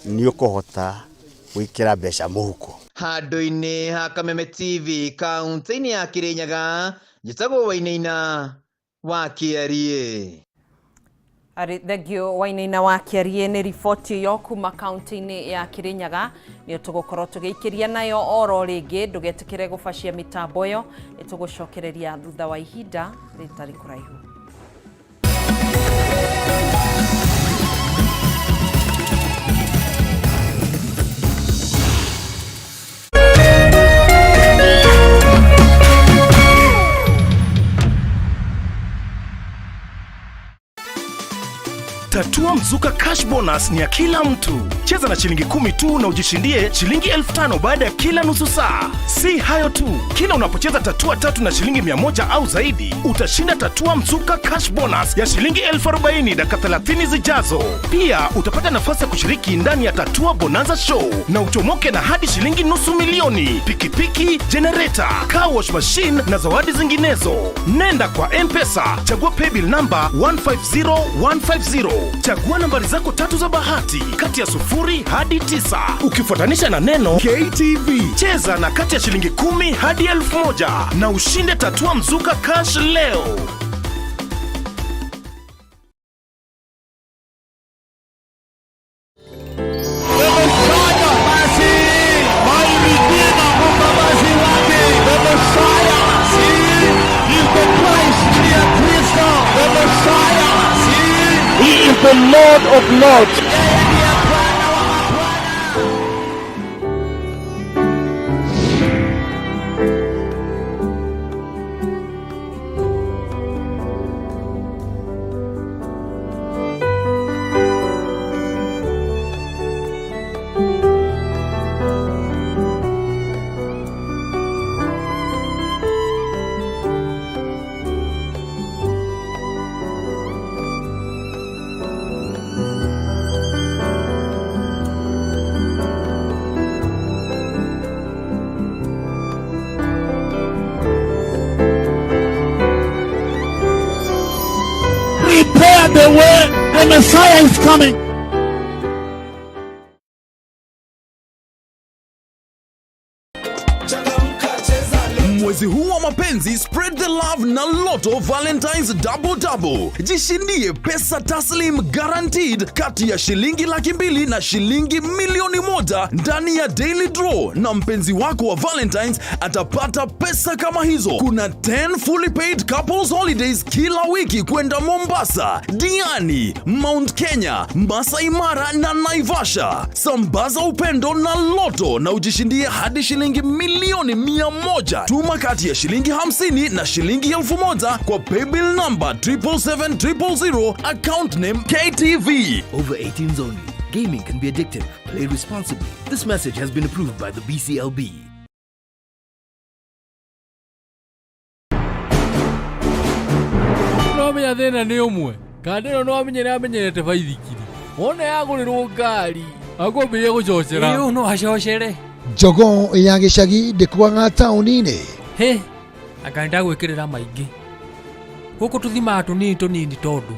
S11: nĩ ũkũhota gwĩkĩra mbeca mũhuko.
S6: Handũ-inĩ ha Kameme TV kaunti-inĩ ya Kirinyaga, njĩtagwo Wainaina wa Kĩarie.
S2: Arĩ thengio Wainaina wa Kĩarie nĩ riboti yo kuma kaunti-inĩ ya Kirinyaga nĩ tũgũkorwo tũgĩikĩria nayo oro rĩngĩ. Ndũgetĩkĩre gũbacia mĩtambo ĩyo, nĩ tũgũcokereria thutha wa ihinda rĩtarĩ kũraihu.
S13: Tatua Mzuka Cash Bonus ni ya kila mtu. Cheza na shilingi 10 tu na ujishindie shilingi 5,000 baada ya kila nusu saa. Si hayo tu, kila unapocheza tatua 3 na shilingi 100 au zaidi, utashinda Tatua Mzuka Cash Bonus ya shilingi 40,000 dakika 30 zijazo. Pia utapata nafasi ya kushiriki ndani ya Tatua Bonanza Show na uchomoke na hadi shilingi $200,000, pikipiki, generator, car wash machine na zawadi zinginezo. Nenda kwa M-Pesa, chagua paybill number 150150. Chagua nambari zako 3 za bahati kati ya 0 hadi 9 ukifuatanisha na neno KTV. Cheza na kati ya shilingi 10 hadi 1,000 na ushinde Tatua Mzuka Cash leo.
S14: The Lord of Lords. Prepare the way, the Messiah is coming.
S15: Mwezi huu wa mapenzi, spread the love na Lotto Valentine's Double Double. Jishindie pesa taslim guaranteed kati ya shilingi 200,000 na shilingi 1,000,000 ndani ya daily draw, na mpenzi wako wa Valentine's atapata pesa kama hizo. Kuna 10 fully paid couples holidays kila wiki kwenda Mombasa, Diani, Mount Kenya, Masai Mara na Naivasha. Sambaza upendo na Lotto na ujishindie hadi shilingi milioni 100. Tuma kati ya shilingi 50 na shilingi 1,000 kwa paybill number 77700, account name KTV.
S27: Over 18s only. Gaming can be addictive. Play responsibly. This message has been approved by the BCLB.
S28: No menya thina ni umwe. Kandino no amenyerete baithikiri. Wona yagurirwo ngari. Akwambia gucocera. Iyo no hacocere.
S14: Jogo ya gicagi ndikuanga tauni-ini.
S28: He, akanda gwikirira maingi. guku tuthima tunini tondu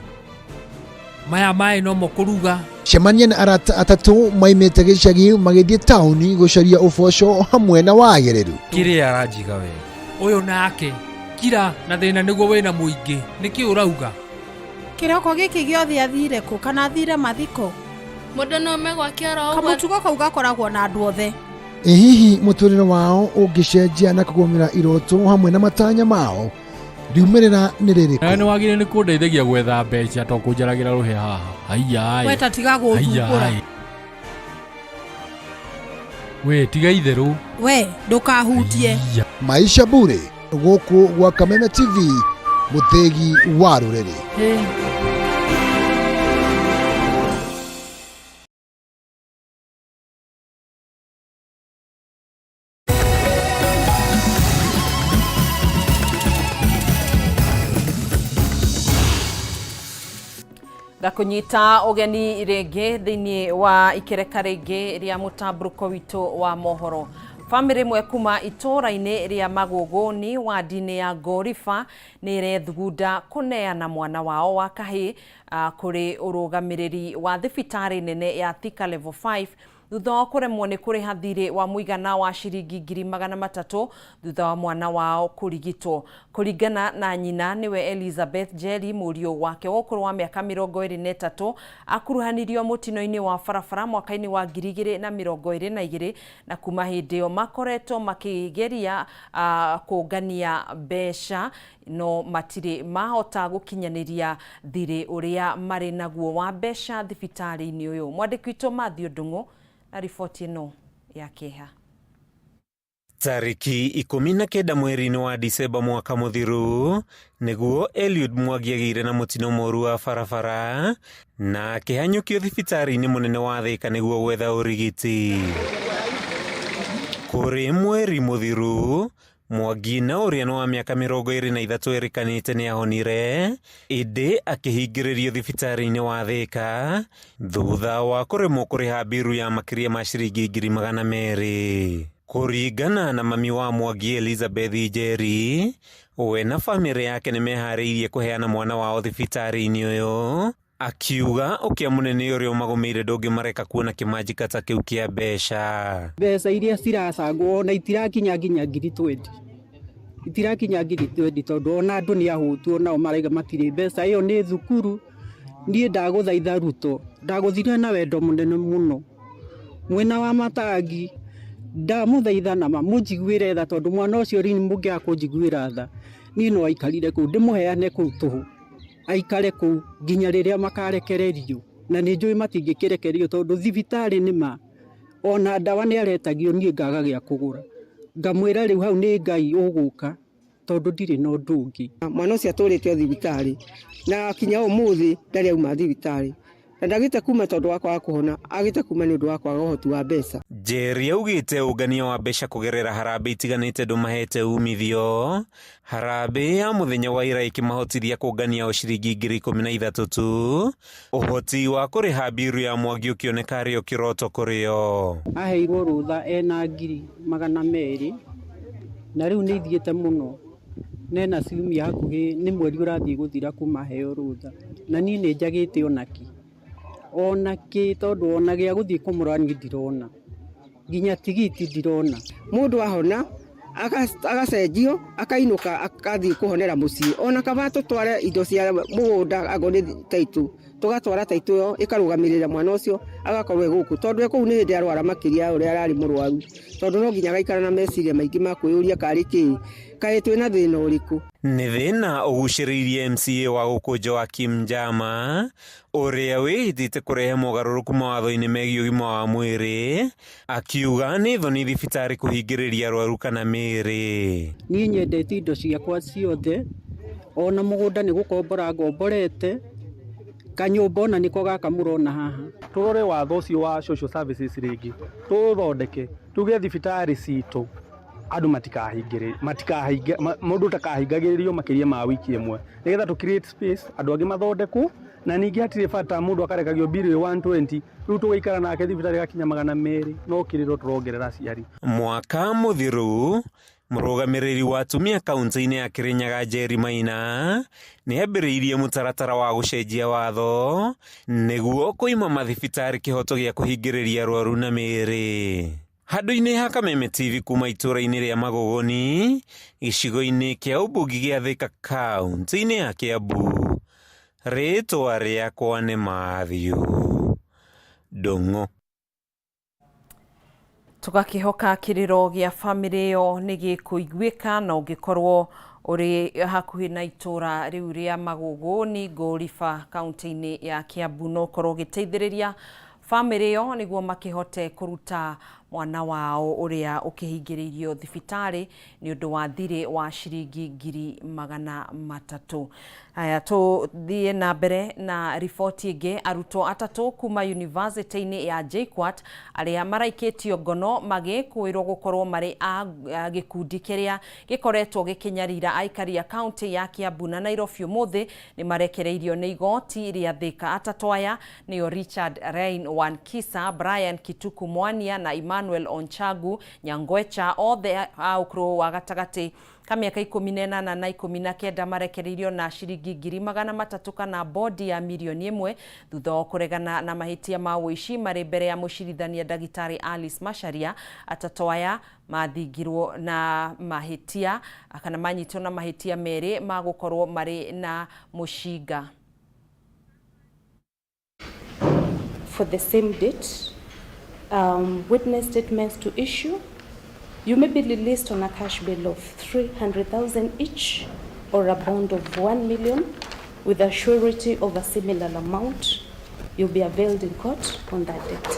S28: maya mai no mokuruga
S14: cemania na arata atatu maimite gicagi magithie tauni gucaria uboco hamwe na wagiriru
S28: kiri arajiga we uyu nake kira na thina niguo wina muingi niki urauga
S8: kiroko giki giothe athire ku kana athire mathiko mundu no megwa kiara ogwa kamutugo kau gakoragwo na andu othe
S14: hihi muturire wao ungicenjia na kugomera iroto hamwe na matanya mao riumirira ni ririko
S28: ni wagire ni kundeithagia gwetha mbeca to kunjaragira ruhe haha aiya
S8: weta tiga guthukura
S28: we tiga itheru
S8: we ndukahutie
S14: maisha bure guku gwa Kameme TV muthegi wa ruriri
S2: gakunyita ugeni rege thiini wa ikereka rege ria mutamburuko witu wa mohoro. Family mwe kuma itora-ini ria Maguguni wa dini ya Gorifa ni rethugunda kuneana mwana wao wa kahi kuri urugamiriri wa thibitari nene ya Thika level 5 thutha wa kuremwo ni kuriha thirĩ wa muigana wa ciringi 300,000 thutha wa mwana wao kurigitwo. Kuringana na nyina niwe Elizabeth Jerry muriũ wake wa ũkũrũ wa mĩaka 23 akuruhanirio mutino-ini wa barabara mwaka-ini wa 2022 na kuma hĩndĩ ĩyo makoretwo makigeria kũngania mbeca no matire mahota gukinyaniria thirĩ ũrĩa marĩ naguo wa mbeca thibitari-inĩ ũyũ. Mwandĩki witũ Mathew Ndung'u na ripoti ino ya keha.
S16: Tariki 19 mweri-inĩ wa Disemba mwaka muthiru niguo Eliud Mwangi agĩire na mutino moru wa barabara na akĩhanyũkio thibitari-inĩ mũnene wa Thika niguo gwetha ũrigiti. Kũrĩ mweri muthiru Mwangi na ũrĩa nĩ wa mĩaka 23 erikanĩte nĩ ahonire ĩndĩ akĩhingĩrĩrio thibitari-inĩ wa Thika thutha wa kũremwo kũrĩha mbiru ya makĩria ma ciringi 200,000. Kũringana na mami wa Mwangi Elizabeth Jerry, we na famĩlĩ yake nĩ meharĩirie kũheana mwana wao thibitari-inĩ ũyũ, akiuga ũkĩa mũnene ũrĩa ũmagũmĩire ndũngĩmareka kuona kĩmanjĩka ta kĩu kĩa mbeca.
S20: Mbeca iria ciracangwo na itirakinya nginya 20,000. Itirakinya 20,000 tondũ ona andũ nĩ ahũtwo nao maraiga matirĩ mbeca. Ĩyo nĩ thukuru. Niĩ ndagũthaitha Ruto, ndagũthire na wendo mũnene mũno mwena wa Matangi, ndamũthaitha na mamũnjiguĩre tha tondũ mwana ũcio rini mũngĩaga kũnjiguĩra tha niĩ no aikarire kũu ndĩmũheane kũu tũhũ aikare kũu nginya rĩrĩa makarekererio, na nĩ njũĩ matingĩkĩrekerio tondũ thibitarĩ nĩma ona ndawa nĩ aretagio niĩ ngaga gĩa kũgũra. Ngamwĩra rĩu hau nĩ Ngai ũgũka tondũ ndirĩ na ũndũ ũngĩ. Mwana ũcio atũrĩte thibitarĩ na kinya ũmũthĩ ndarĩ auma thibitarĩ na ndagĩte kuma tondũ wa kwaga kũhona, agĩte kuma nĩ ũndũ wa kwaga ũhoti wa mbeca.
S16: Jerry augĩte ũngania wa mbeca kũgerera harambĩ itiganĩte ndũmahete umithio. Harambĩ ya mũthenya wa ira ĩkĩmahotithia kũngania o ciringi 13,000 tu. Ũhoti wa kũrĩha mbiru ya Mwangi ũkĩoneka arĩ o kĩroto kũrĩ o.
S20: Aheirwo rũtha ena 200,000 na rĩu nĩ ithiĩte mũno. Nena ciumia hakuhĩ nĩ mweri ũrathiĩ gũthira kuma heo rũtha na niĩ nĩ njagĩte onakĩ tondũ ona gĩa gũthiĩ kũmũrora niĩ ndirona, nginya tigiti ndirona. Mũndũ ahona agacenjio akainũka akathiĩ kũhonera mũciĩ, ona kaba tũtware indo cia mũgũnda agone taitũ tugatwara taitũ yo ĩkarũgamĩrĩra mwana ũcio agakorwo gũkũ tondũ kũu nĩ hĩndĩ arwara makĩria ũrĩa ararĩ mũrwaru tondũ no nginya gaikara na meciria maingĩ ma kwĩyũria karĩ kĩĩ kaĩ twĩna thĩna ũrĩkũ.
S16: Nĩ thĩna ũgucĩrĩirie MCA wa gũkũ Joakim Njama ũrĩa wĩhĩtĩte kũrehe mogarũrũku mawatho-inĩ megiĩ ũgima wa mwĩrĩ, akiuga nĩ thoni thibitarĩ kũhingĩrĩria arwaru kana mĩĩrĩ.
S20: Niĩ nyendete indo ciakwa ciothe, ona mũgũnda nĩ gũkombora ngomborete, kanyũmba ona nĩko gaka mũrona haha.
S4: Tũrore watho ũcio wa social services rĩngĩ tũthondeke tuge thibitarĩ citũ andũ mũndũ takahingagĩrĩrio makĩria ma wiki ĩmwe nĩgetha tũ create space andũ angĩ mathondekwo na ningĩ hatirĩ bata mũndũ akarekagio biri 120 rĩu tũgaikara nake thibitarĩ gakinya 200 no kĩrĩro tũrongerera aciari.
S16: Mwaka mũthiru Mũrũgamĩrĩri wa atumia kaunti-inĩ ya Kirinyaga Jerry Maina nĩ ambĩrĩirie mũtaratara wa gũcenjia watho nĩguo kũima mathibitarĩ kĩhoto gĩa kũhingĩrĩria arwaru na mĩĩrĩ. Handũ-inĩ ha Kameme TV kuma itũra-inĩ rĩa Magogoni, gĩcigo-inĩ kĩa ũmbungi gĩa Thika kaunti-inĩ ya Kiambu, rĩtwa rĩakwa nĩ Mathiũ Ndung'u.
S2: Tugakihoka kiriro gĩa bamĩrĩ ĩyo nĩ gĩkũiguĩka na ũngĩkorwo ũrĩ hakuhĩ na itũra rĩu rĩa Magogoni Ngũriba kaunti-inĩ ya Kiambu no ũkorwo ũgĩteithĩrĩria bamĩrĩ ĩyo nĩguo makĩhote kũruta mwana wao ũrĩa ũkĩhingĩrĩirio thibitarĩ nĩ ũndũ wa thirĩ wa ciringi 300,000. Haya tuthiĩ na mbere na riboti ĩngĩ. Arutwo atatũ kuma yunivasĩtĩ-inĩ ya JKUAT arĩa maraikĩtio ngono magĩkwĩrwo gũkorwo marĩ a gĩkundi kĩrĩa gĩkoretwo gĩkĩnyarira aikari a kaunti ya Kiambu na Nairobi ũmũthĩ nĩ marekereirio nĩ igoti rĩa Thika. Atatũ aya nĩo Richard Rain Wankisa, Brian Kituku Mwania na Emmanuel Onchagu Nyangwecha, othe a ũkũrũ wa gatagatĩ ka mĩaka 18 na 19 marekereirio na ciringi 300,000 kana bodi ya milioni 1 thutha wa kũregana na mahĩtia ma ũici marĩ mbere ya mũcirithania Ndagĩtarĩ Alice Macharia. Atatũ aya mathingirwo na mahĩtia kana manyitwo na mahĩtia merĩ ma gũkorwo marĩ na mũcinga.
S3: For the same date, witness statements to issue. You may be released on a cash bail of 300,000 each or a bond of 1 million with a surety of a similar amount. You'll be availed in court on that date.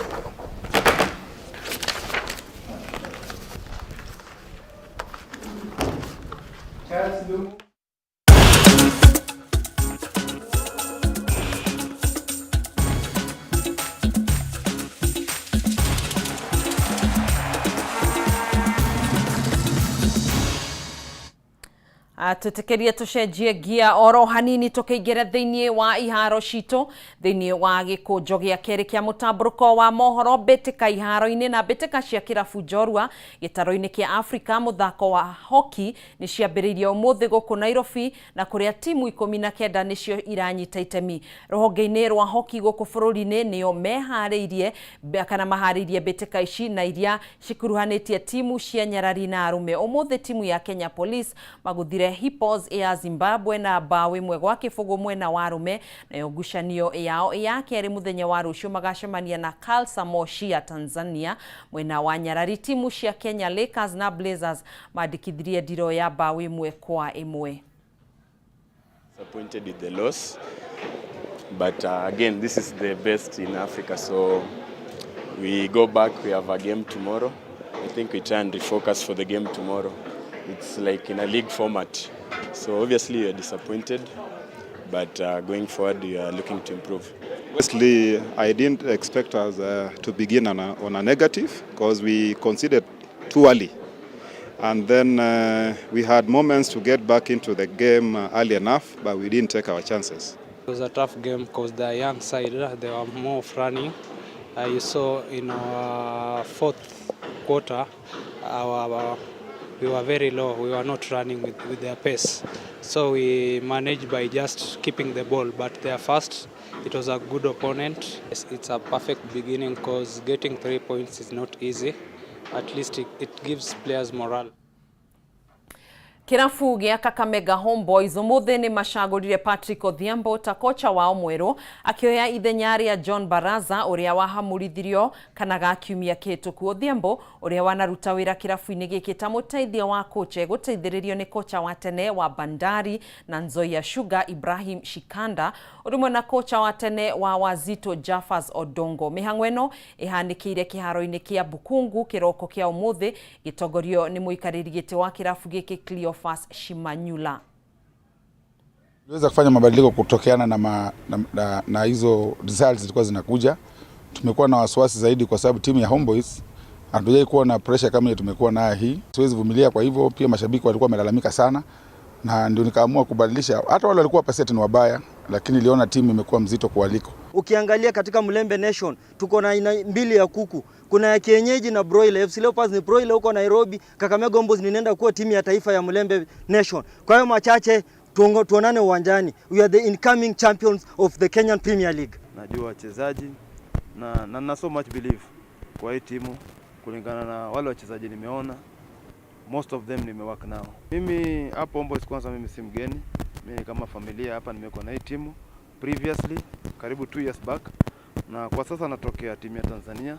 S2: Tutekeria tucenjie gia oro hanini tukĩingĩra thĩinĩ wa iharo citũ thĩinĩ wa gĩkũnjo gĩa kerĩ kĩa mũtambũrũko wa mohoro mbĩtĩka iharo-inĩ na mbĩtĩka cia kĩrabu Njorua gĩtaro-inĩ kĩa Afrika. Mũthako wa hockey nĩ ciambĩrĩirie ũmũthĩ gũkũ Nairobi na kũrĩa timu 19 nĩcio iranyita itemi. Rũhonge-inĩ rwa hockey gũkũ bũrũri-inĩ nĩo meharĩirie kana maharĩirie mbĩtĩka ici na iria cikuruhanĩtie timu cia Nyarari na Arũme. Ũmũthĩ timu ya Kenya Police magũthire Hippos ya Zimbabwe na bao ĩmwe gwa kĩbũgũ mwena wa Arũme, nayo ngucanio yao ya kerĩ mũthenya wa rũciũ magacemania na Kalsa Moshi ya Tanzania. Mwena wa Nyarari timu cia Kenya Lakers na Blazers mandĩkithirie ndiro ya bao ĩmwe kwa ĩmwe.
S18: Disappointed with the loss, but again this is the best in Africa, so we go back, we have a game tomorrow. I think we try and refocus for the game tomorrow. It's like in a league format, so obviously we are disappointed, but going forward we are looking to improve.
S21: Firstly, I didn't expect us to begin on a negative because we conceded too early, and then we had moments to get back into the game early enough, but we didn't take our chances.
S22: It was a tough game because the young side, they were more running. You saw in our fourth quarter, we were very low. We were not running with their pace. So we managed by just keeping the ball. But their first, it was a good opponent. It's a perfect beginning because getting 3 points is not easy. At least it gives players morale.
S2: Kĩrabu gĩa Kakamega Homeboys ũmũthĩ nĩ macagũrire Patrick Odhiambo ta kocha wao mwerũ, akĩoya ithenya rĩa John Baraza ũrĩa wahamũrithirio kana gakiumia kĩhĩtũku. Odhiambo ũrĩa wanaruta wĩra kĩrabu-inĩ gĩkĩ ta mũteithia wa kocha gũteithĩrĩrio nĩ kocha wa tene wa Bandari na Nzoia Sugar Ibrahim Shikanda, ũrũmwe na kocha wa tene wa Wazito Jaffas Odongo. Mĩhang'o ĩno ĩhanĩkĩire kĩharo-inĩ kĩa Bukungu kĩroko kĩa ũmũthĩ gĩtongorio nĩ mũikarĩri gĩtĩ wa kĩrabu gĩkĩ Cleophas Shimanyula.
S23: Tuweza kufanya mabadiliko kutokeana na hizo results zilikuwa zinakuja. Tumekuwa na wasiwasi zaidi kwa sababu timu ya Homeboys hatujai kuwa na pressure kama ile tumekuwa nayo hii. Siwezi vumilia, kwa hivyo pia mashabiki walikuwa wamelalamika sana na ndio nikaamua kubadilisha. Hata wale walikuwa paseti ni wabaya, lakini niliona timu imekuwa mzito kualiko.
S5: Ukiangalia katika Mlembe Nation tuko na aina mbili ya kuku. Kuna ya kienyeji na broiler. FC Leopards ni broiler huko Nairobi, Kakamega Homeboyz ninaenda kuwa timu ya taifa ya Mlembe Nation. Kwa hiyo machache tuonane uwanjani. We are the incoming champions of the Kenyan Premier League.
S9: Najua wachezaji na so much believe kwa hii timu kulingana na wale wachezaji nimeona. Most of them nimework nao. Mimi hapo Homeboyz kwanza mimi si mgeni. Mimi kama familia hapa nimekuwa na hii timu previously karibu 2 years back, na kwa sasa natokea timu ya Tanzania.